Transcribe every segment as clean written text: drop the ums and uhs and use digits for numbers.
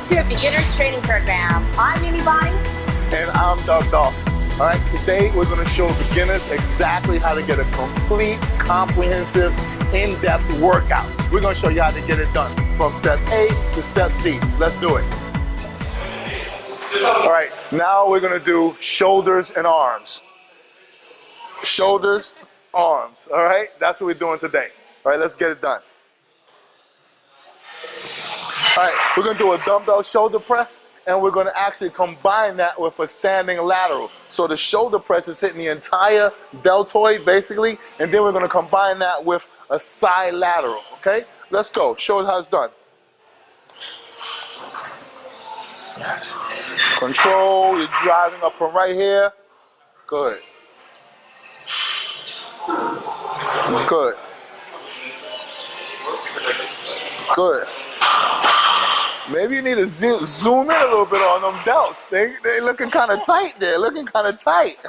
to a beginner's training program. I'm Mimi Bonnie. And I'm Dolphin. All right, today we're going to show beginners exactly how to get a complete, comprehensive, in-depth workout. We're going to show you how to get it done from step A to step Z. Let's do it. All right, now we're going to do shoulders and arms. Shoulders, arms, all right? That's what we're doing today. All right, let's get it done. All right, we're going to do a dumbbell shoulder press, and we're going to actually combine that with a standing lateral. So the shoulder press is hitting the entire deltoid, basically, and then we're going to combine that with a side lateral, okay? Let's go. Show us how it's done. Yes. Control, you're driving up from right here. Good. Good. Good. Maybe you need to zoom in a little bit on them delts. They looking kind of tight there. Looking kind of tight.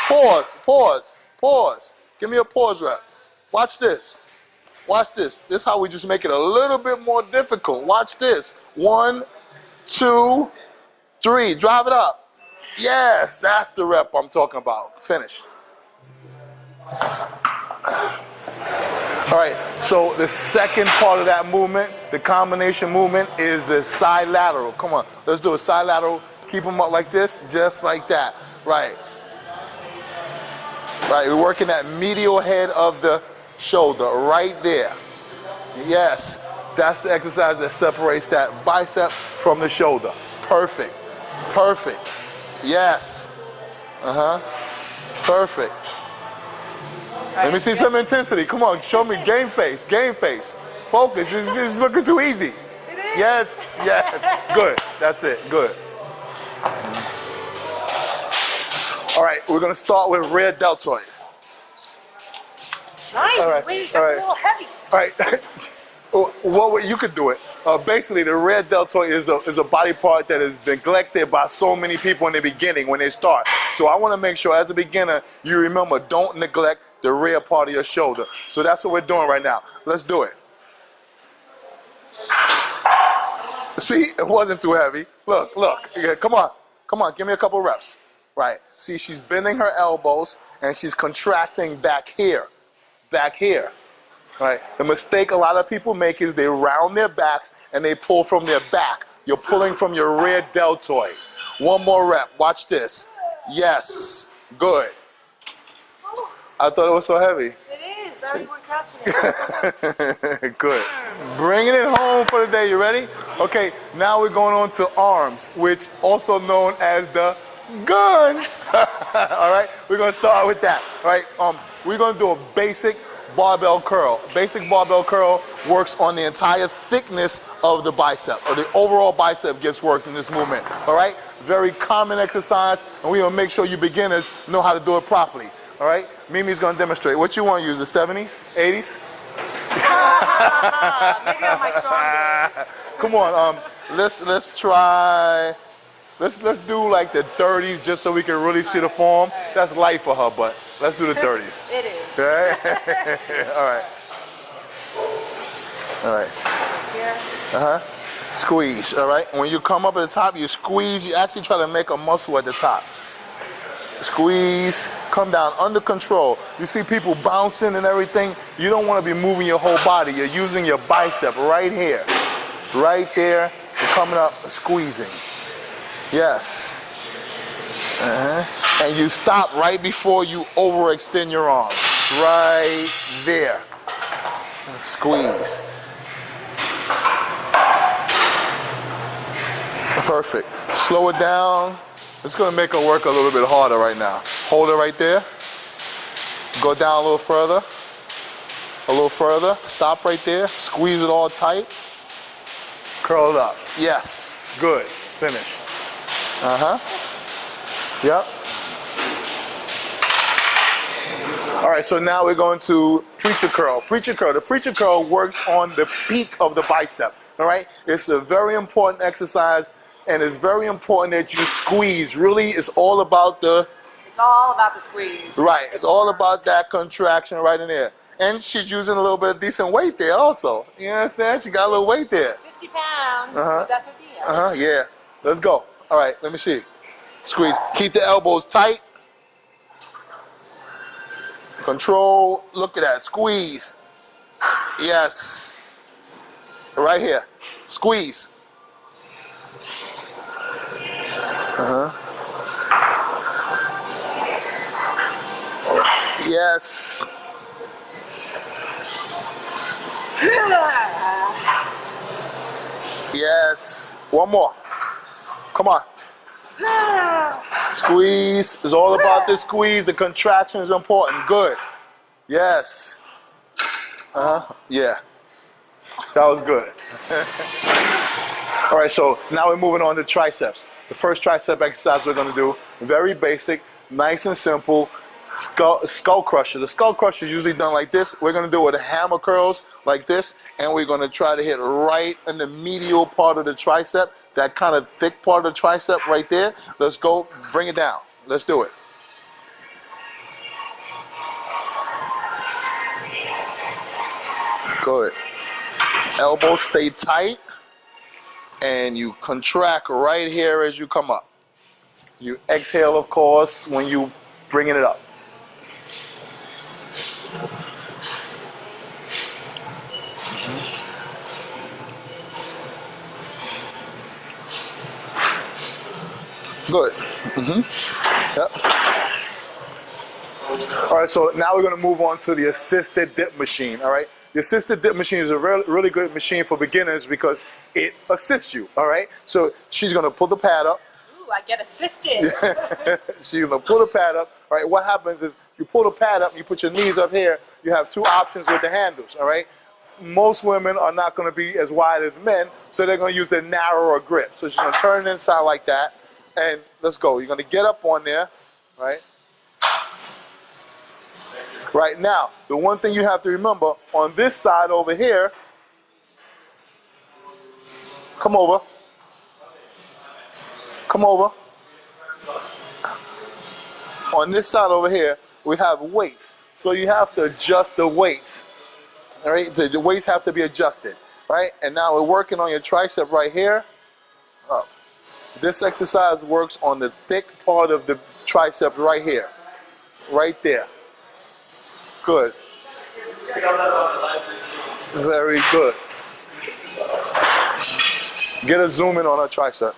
Pause, pause, pause. Give me a pause rep. Watch this. Watch this. This is how we just make it a little bit more difficult. Watch this. 1, 2, 3. Drive it up. Yes, that's the rep I'm talking about. Finish. All right, so the second part of that movement, the combination movement, is the side lateral. Come on, let's do a side lateral. Keep them up like this, just like that. Right. Right, we're working that medial head of the shoulder, right there. Yes, that's the exercise that separates that bicep from the shoulder. Perfect, perfect. Yes, perfect. Let me see some intensity. Come on, show me game face, game face. Focus, this is looking too easy. It is. Yes, yes, good, that's it, good. All right, we're gonna start with rear deltoid. Nice, All right, wait, that's all right. a little heavy. All right, well, you could do it. Basically, the rear deltoid is a body part that is neglected by so many people in the beginning when they start. So I wanna make sure as a beginner, you remember, don't neglect the rear part of your shoulder. So that's what we're doing right now. Let's do it. See, it wasn't too heavy. Look, look. Yeah, come on, come on, give me a couple reps. Right. See, she's bending her elbows and she's contracting back here. Back here. Right. The mistake a lot of people make is they round their backs and they pull from their back. You're pulling from your rear deltoid. One more rep. Watch this. Yes. Good. I thought it was so heavy. It is. I already worked out today. Good. Bringing it home for the day. You ready? Okay, now we're going on to arms, which also known as the guns. All right, we're going to start with that. All right, we're going to do a basic barbell curl. Basic barbell curl works on the entire thickness of the bicep, or the overall bicep gets worked in this movement. All right, very common exercise, and we're going to make sure you beginners know how to do it properly. All right, Mimi's gonna demonstrate. What you want to use, the 70s, 80s? Maybe on my strong days. Come on, let's try. Let's do like the 30s just so we can really see the form. That's light for her, but let's do the 30s. It is. Okay. All right. All right. Here. Squeeze. All right. When you come up at the top, you squeeze. You actually try to make a muscle at the top. Squeeze, come down under control. You see people bouncing and everything. You don't want to be moving your whole body. You're using your bicep right here. Right there. You're coming up, squeezing. Yes. And you stop right before you overextend your arms. Right there. Squeeze. Perfect. Slow it down. It's going to make her work a little bit harder right now. Hold it right there. Go down a little further. A little further. Stop right there. Squeeze it all tight. Curl it up. Yes. Good. Finish. Yep. All right, so now we're going to preacher curl. Preacher curl. The preacher curl works on the peak of the bicep. All right? It's a very important exercise. And it's very important that you squeeze. Really, it's all about the... It's all about the squeeze. Right. It's all about that contraction right in there. And she's using a little bit of decent weight there also. You understand? She got a little weight there. 50 pounds. Uh-huh. Was that 50? Yeah. Let's go. All right, let me see. Squeeze. Keep the elbows tight. Control. Look at that. Squeeze. Yes. Right here. Squeeze. Yes. Yes. One more. Come on. Squeeze. It's all about the squeeze. The contraction is important. Good. Yes. Yeah. That was good. All right, so now we're moving on to triceps. The first tricep exercise we're going to do, very basic, nice and simple, skull crusher. The skull crusher is usually done like this. We're going to do it with hammer curls like this, and we're going to try to hit right in the medial part of the tricep, that kind of thick part of the tricep right there. Let's go, bring it down. Let's do it. Good. Elbows stay tight, and you contract right here as you come up. You exhale, of course, when you bringing it up. Good. Yep. All right, so now we're going to move on to the assisted dip machine. All right, the assisted dip machine is a really good machine for beginners because it assists you. All right, so she's going to pull the pad up. Ooh, I get assisted. She's going to pull the pad up. All right, what happens is you pull the pad up, you put your knees up here. You have two options with the handles. All right, most women are not going to be as wide as men, so they're going to use the narrower grip. So she's going to turn it inside like that, and let's go. You're going to get up on there, right? Right now, the one thing you have to remember, on this side over here, come over, on this side over here, we have weights. So you have to adjust the weights, all right? So the weights have to be adjusted, right? And now we're working on your tricep right here. This exercise works on the thick part of the tricep right here, right there. Good. Very good. Get a zoom in on her tricep.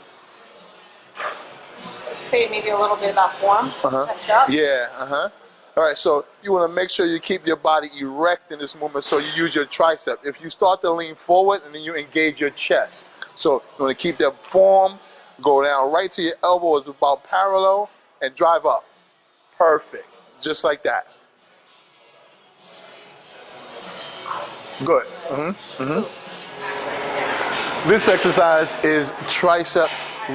Say maybe a little bit about form. Messed up. Yeah. All right, so you want to make sure you keep your body erect in this movement, so you use your tricep. If you start to lean forward, and then you engage your chest. So you want to keep that form, go down right to your elbow is about parallel, and drive up. Perfect. Just like that. Good. This exercise is tricep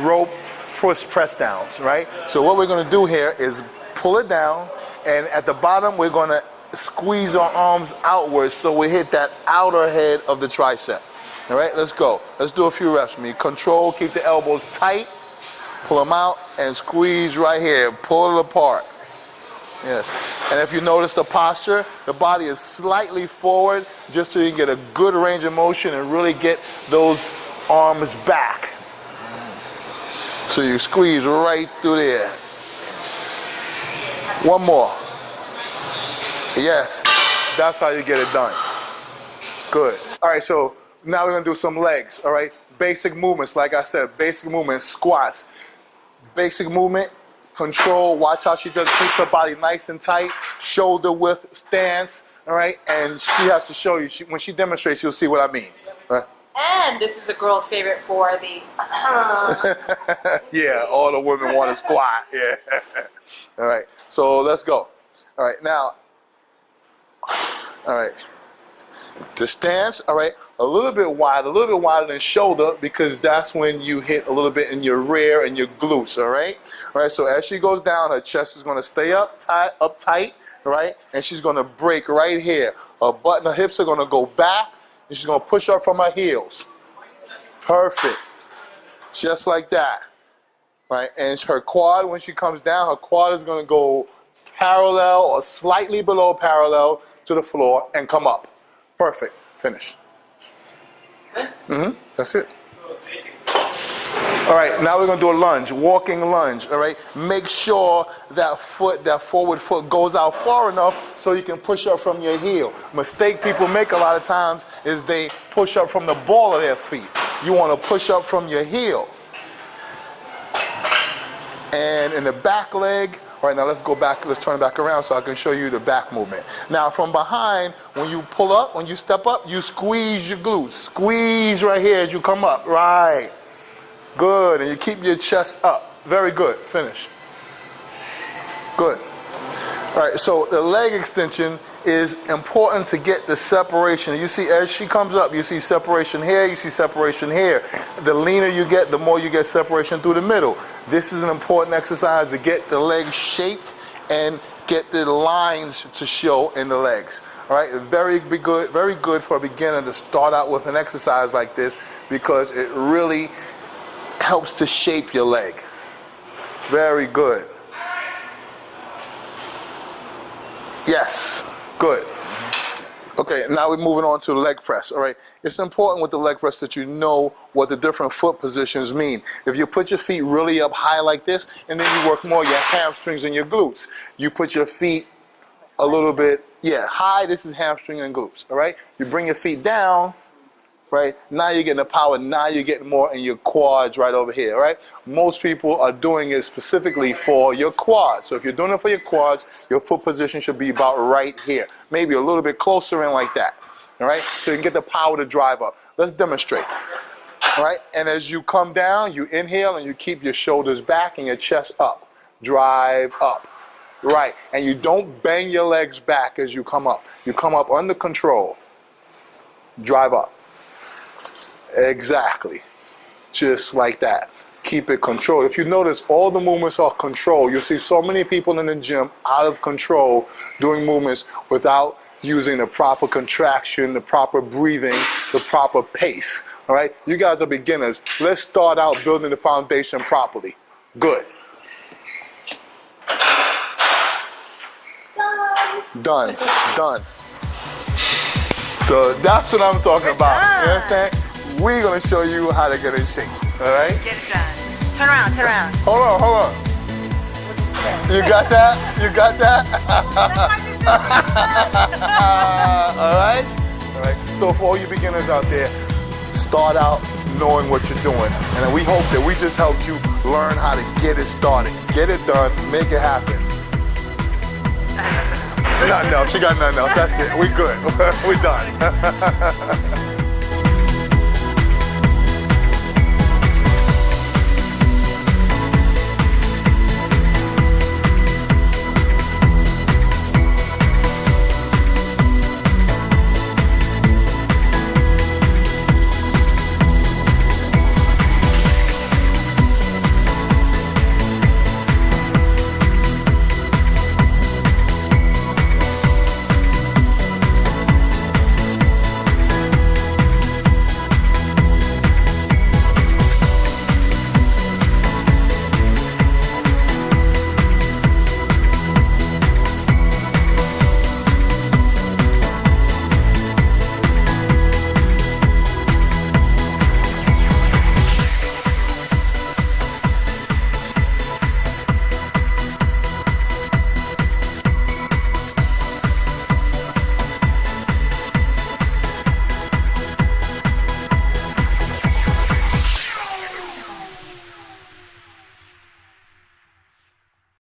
rope press downs, right? So what we're going to do here is pull it down, and at the bottom we're going to squeeze our arms outwards so we hit that outer head of the tricep. All right, let's go. Let's do a few reps for me. Control, keep the elbows tight, pull them out, and squeeze right here. Pull it apart. Yes, and if you notice the posture, the body is slightly forward just so you can get a good range of motion and really get those arms back. So you squeeze right through there. One more. Yes, that's how you get it done. Good. All right, so now we're gonna do some legs, all right? Basic movements, like I said, basic movements, squats. Basic movement. Control, watch how she does, keeps her body nice and tight, shoulder width stance, all right? And she has to show you, when she demonstrates, you'll see what I mean. All right? And this is a girl's favorite for the Yeah, all the women want to squat, yeah. All right, so let's go. All right, now, all right. The stance, all right, a little bit wider than shoulder, because that's when you hit a little bit in your rear and your glutes, all right? All right, so as she goes down, her chest is going to stay up tight, all right? And she's going to break right here. Her butt and her hips are going to go back, and she's going to push up from her heels. Perfect. Just like that, right? And her quad, when she comes down, her quad is going to go parallel or slightly below parallel to the floor and come up. Perfect. Finish. That's it. All right, now we're gonna do a lunge, walking lunge, all right? Make sure that forward foot goes out far enough so you can push up from your heel. Mistake people make a lot of times is they push up from the ball of their feet. You wanna push up from your heel. And in the back leg, all right, now let's go back, let's turn it back around so I can show you the back movement. Now from behind, when you pull up, when you step up, you squeeze your glutes. Squeeze right here as you come up, right. Good, and you keep your chest up. Very good, finish. Good. All right, so the leg extension is important to get the separation. You see, as she comes up, you see separation here, you see separation here. The leaner you get, the more you get separation through the middle. This is an important exercise to get the legs shaped and get the lines to show in the legs. All right, very good for a beginner to start out with an exercise like this because it really helps to shape your leg. Very good. Yes, good. Okay, now we're moving on to the leg press, all right? It's important with the leg press that you know what the different foot positions mean. If you put your feet really up high like this, and then you work more your hamstrings and your glutes. You put your feet a little bit, high, this is hamstring and glutes, all right? You bring your feet down, right? Now you're getting the power, now you're getting more in your quads right over here, right? Most people are doing it specifically for your quads. So if you're doing it for your quads, your foot position should be about right here. Maybe a little bit closer in like that, all right? So you can get the power to drive up. Let's demonstrate, all right? And as you come down, you inhale and you keep your shoulders back and your chest up. Drive up, right? And you don't bang your legs back as you come up. You come up under control. Drive up. Exactly, just like that. Keep it controlled. If you notice, all the movements are controlled. You'll see so many people in the gym out of control doing movements without using the proper contraction, the proper breathing, the proper pace. All right, you guys are beginners. Let's start out building the foundation properly. Good. Done. Done. So that's what I'm talking about. You understand? We're going to show you how to get in shape, all right? Get it done. Turn around, turn around. Hold on. You got that? You got that? All right? All right. So for all you beginners out there, start out knowing what you're doing. And we hope that we just helped you learn how to get it started. Get it done, make it happen. Nothing else. She got nothing else. That's it. We good. We done.